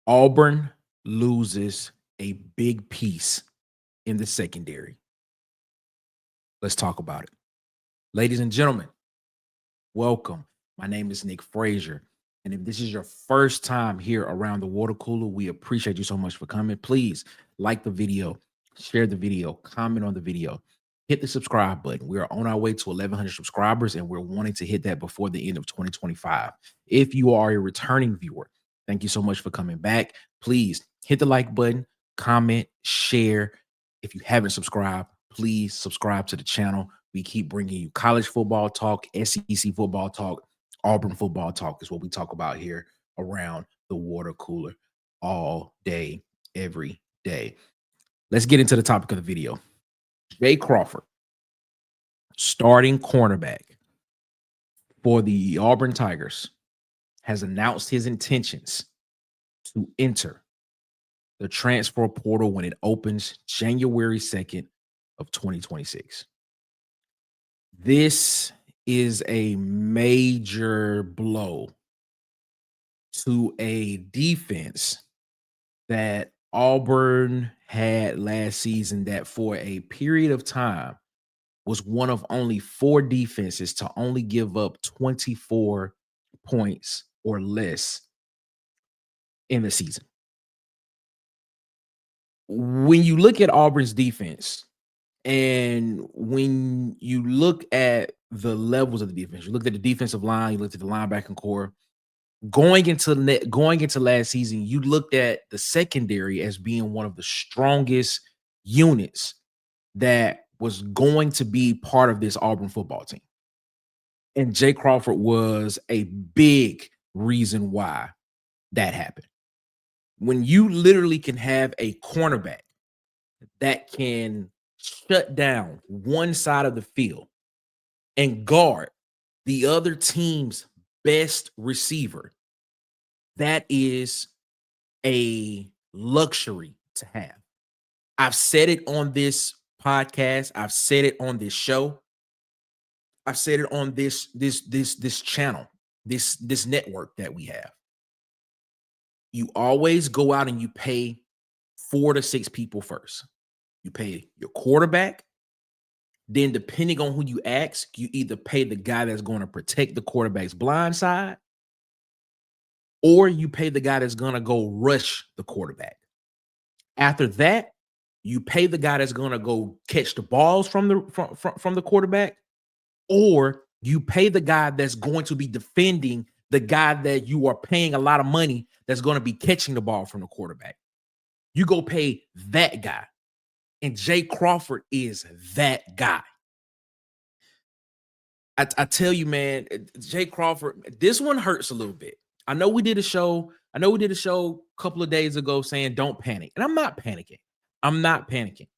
Auburn loses a big piece in the secondary. Let's talk about it. Ladies and gentlemen, welcome. My name is Nick Frazier. And if this is your first time here around the water cooler, we appreciate you so much for coming. Please like the video, share the video, comment on the video, hit the subscribe button. We are on our way to 1,100 subscribers, and we're wanting to hit that before the end of 2025. If you are a returning viewer, thank you so much for coming back. Please hit the like button, comment, share. If you haven't subscribed, please subscribe to the channel. We keep bringing you college football talk, SEC football talk, Auburn football talk is what we talk about here around the water cooler all day, every day. Let's get into the topic of the video. Jay Crawford, starting cornerback for the Auburn Tigers, has announced his intentions to enter the transfer portal when it opens January 2nd of 2026. This is a major blow to a defense that Auburn had last season that for a period of time was one of only 4 defenses to only give up 24 points or less in the season. When you look at Auburn's defense, and when you look at the levels of the defense, you look at the defensive line, you looked at the linebacking core. Going into last season, you looked at the secondary as being one of the strongest units that was going to be part of this Auburn football team. And Jay Crawford was a big reason why that happened. When you literally can have a cornerback that can shut down one side of the field and guard the other team's best receiver, that is a luxury to have. I've said it on this podcast. I've said it on this show. I've said it on this channel, this network that we have. You always go out and you pay 4 to 6 people first. You pay your quarterback. Then, depending on who you ask, you either pay the guy that's going to protect the quarterback's blind side, or you pay the guy that's going to go rush the quarterback. After that, you pay the guy that's going to go catch the balls from the quarterback, or you pay the guy that's going to be defending the guy that you are paying a lot of money that's going to be catching the ball from the quarterback. You go pay that guy. And Jay Crawford is that guy. I tell you, man, Jay Crawford, this one hurts a little bit. I know we did a show a couple of days ago saying don't panic. And I'm not panicking.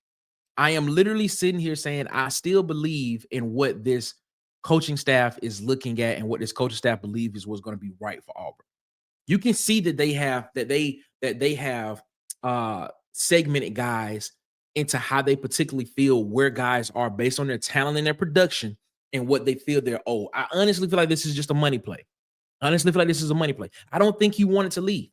I am literally sitting here saying I still believe in what this coaching staff is looking at and what this coaching staff believes is what's going to be right for Auburn. You can see that they have segmented guys into how they particularly feel where guys are based on their talent and their production and what they feel they're owed. I honestly feel like this is just a money play. I don't think he wanted to leave.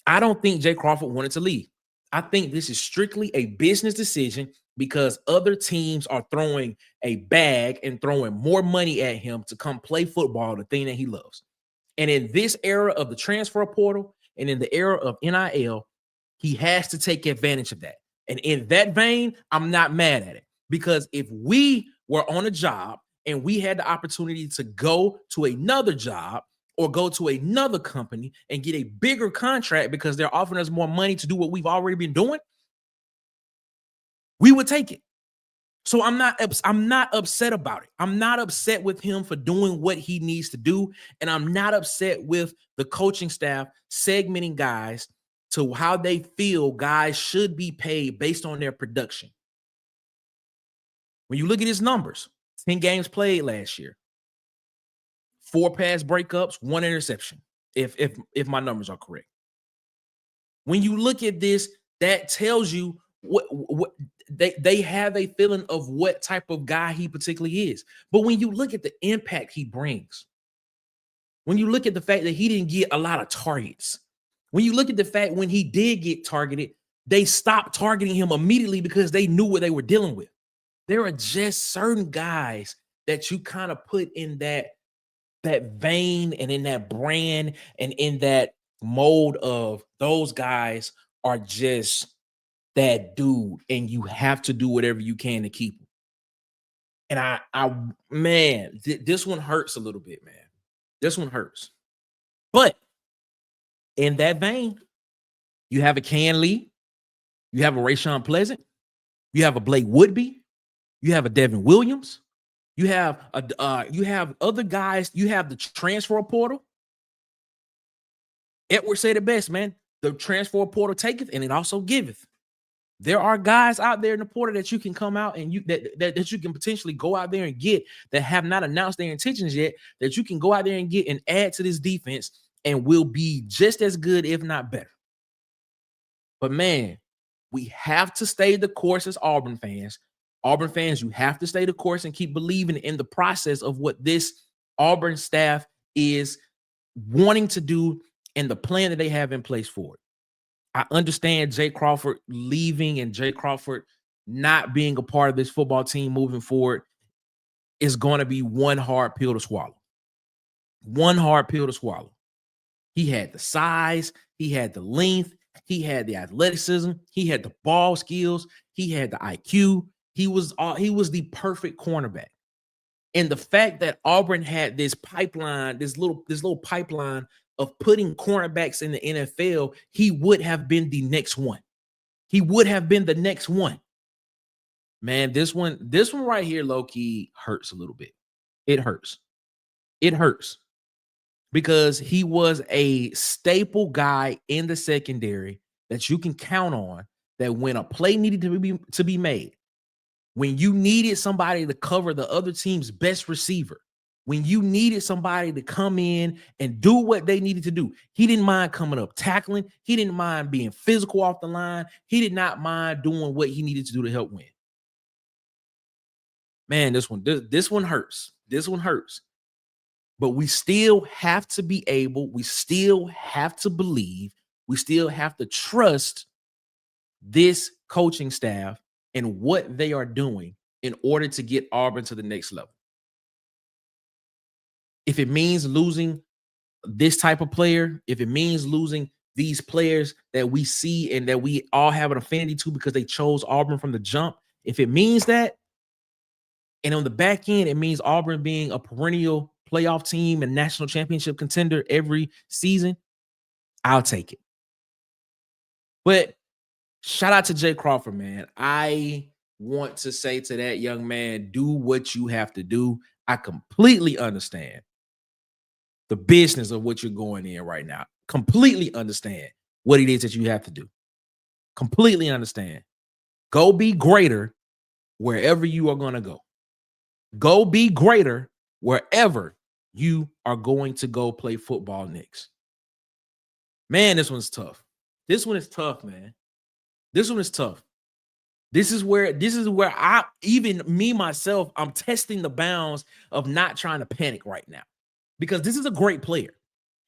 I don't think Jay Crawford wanted to leave. I think this is strictly a business decision because other teams are throwing a bag and throwing more money at him to come play football, the thing that he loves. And in this era of the transfer portal and in the era of NIL, he has to take advantage of that. And in that vein, I'm not mad at it because if we were on a job and we had the opportunity to go to another job or go to another company and get a bigger contract because they're offering us more money to do what we've already been doing, we would take it. So I'm not upset about it. I'm not upset with him for doing what he needs to do. And I'm not upset with the coaching staff segmenting guys to how they feel guys should be paid based on their production. When you look at his numbers, 10 games played last year, 4 pass breakups, 1 interception, if my numbers are correct. When you look at this, that tells you what they have a feeling of what type of guy he particularly is. But when you look at the impact he brings, when you look at the fact that he didn't get a lot of targets, When you look at the fact when he did get targeted, they stopped targeting him immediately because they knew what they were dealing with. There are just certain guys that you kind of put in that vein and in that brand and in that mold of those guys are just that dude, and you have to do whatever you can to keep him. And man, this one hurts a little bit, man. This one hurts. But in that vein, you have a Can Lee, you have a Rayshawn Pleasant, you have a Blake Woodby, you have a Devin Williams, you have other guys, you have the transfer portal. Edward said it best, man. The transfer portal taketh and it also giveth. There are guys out there in the portal that you can come out and that you can potentially go out there and get that have not announced their intentions yet, that you can go out there and get and add to this defense and will be just as good, if not better. But man, we have to stay the course as Auburn fans. Auburn fans, you have to stay the course and keep believing in the process of what this Auburn staff is wanting to do and the plan that they have in place for it. I understand Jay Crawford leaving and Jay Crawford not being a part of this football team moving forward is going to be one hard pill to swallow. One hard pill to swallow. He had the size, he had the length, he had the athleticism, he had the ball skills, he had the IQ. He was the perfect cornerback. And the fact that Auburn had this pipeline, this little pipeline of putting cornerbacks in the NFL, he would have been the next one. He would have been the next one. Man, this one right here, low-key, hurts a little bit. It hurts. It hurts. Because he was a staple guy in the secondary that you can count on, that when a play needed to be made, when you needed somebody to cover the other team's best receiver, when you needed somebody to come in and do what they needed to do, he didn't mind coming up tackling. He didn't mind being physical off the line. He did not mind doing what he needed to do to help win. Man, this one hurts. This one hurts. But we still have to be able, we still have to believe, we still have to trust this coaching staff and what they are doing in order to get Auburn to the next level. If it means losing this type of player, if it means losing these players that we see and that we all have an affinity to because they chose Auburn from the jump, if it means that, and on the back end, it means Auburn being a perennial playoff team and national championship contender every season, I'll take it. But shout out to Jay Crawford, man. I want to say to that young man, do what you have to do. I completely understand the business of what you're going in right now. Completely understand what it is that you have to do. Completely understand. Go be greater wherever you are going to go. Go be greater wherever you are going to go play football next. Man, this one's tough. This one is tough, man. This one is tough. This is where I, even me myself, I'm testing the bounds of not trying to panic right now, because this is a great player.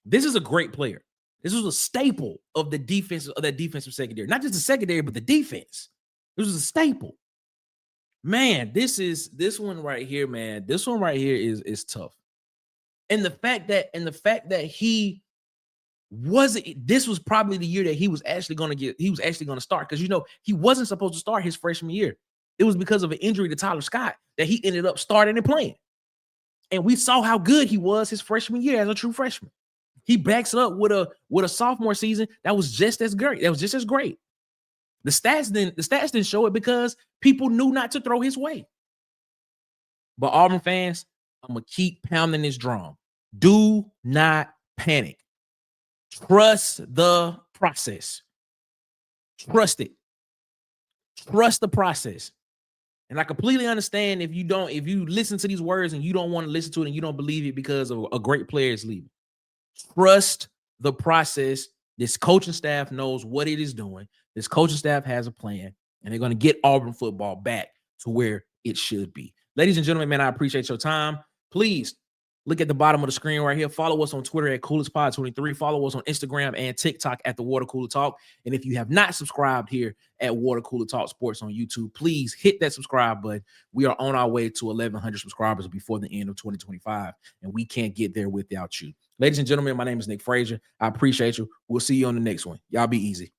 This is a great player. This was a staple of the defense, of that defensive secondary, not just the secondary, but the defense. This was a staple. Man, this one right here, man. This one right here is tough. And the fact that he wasn't, this was probably the year that he was actually going to start, because he wasn't supposed to start his freshman year. It was because of an injury to Tyler Scott that he ended up starting and playing. And we saw how good he was his freshman year as a true freshman. He backs it up with a sophomore season that was just as great. That was just as great. The stats didn't show it because people knew not to throw his way. But Auburn fans, I'm gonna keep pounding this drum. Do not panic. Trust the process. Trust it. Trust the process. And I completely understand if you listen to these words and you don't want to listen to it and you don't believe it because of a great player is leaving. Trust the process. This coaching staff knows what it is doing. This coaching staff has a plan, and they're going to get Auburn football back to where it should be. Ladies and gentlemen, man, I appreciate your time. Please Look at the bottom of the screen right here. Follow us on Twitter at CoolersPod23. Follow us on Instagram and TikTok at the Water Cooler Talk. And if you have not subscribed here at Water Cooler Talk Sports on YouTube, please hit that subscribe button. We are on our way to 1,100 subscribers before the end of 2025, and we can't get there without you. Ladies and gentlemen, my name is Nick Frazier. I appreciate you. We'll see you on the next one. Y'all be easy.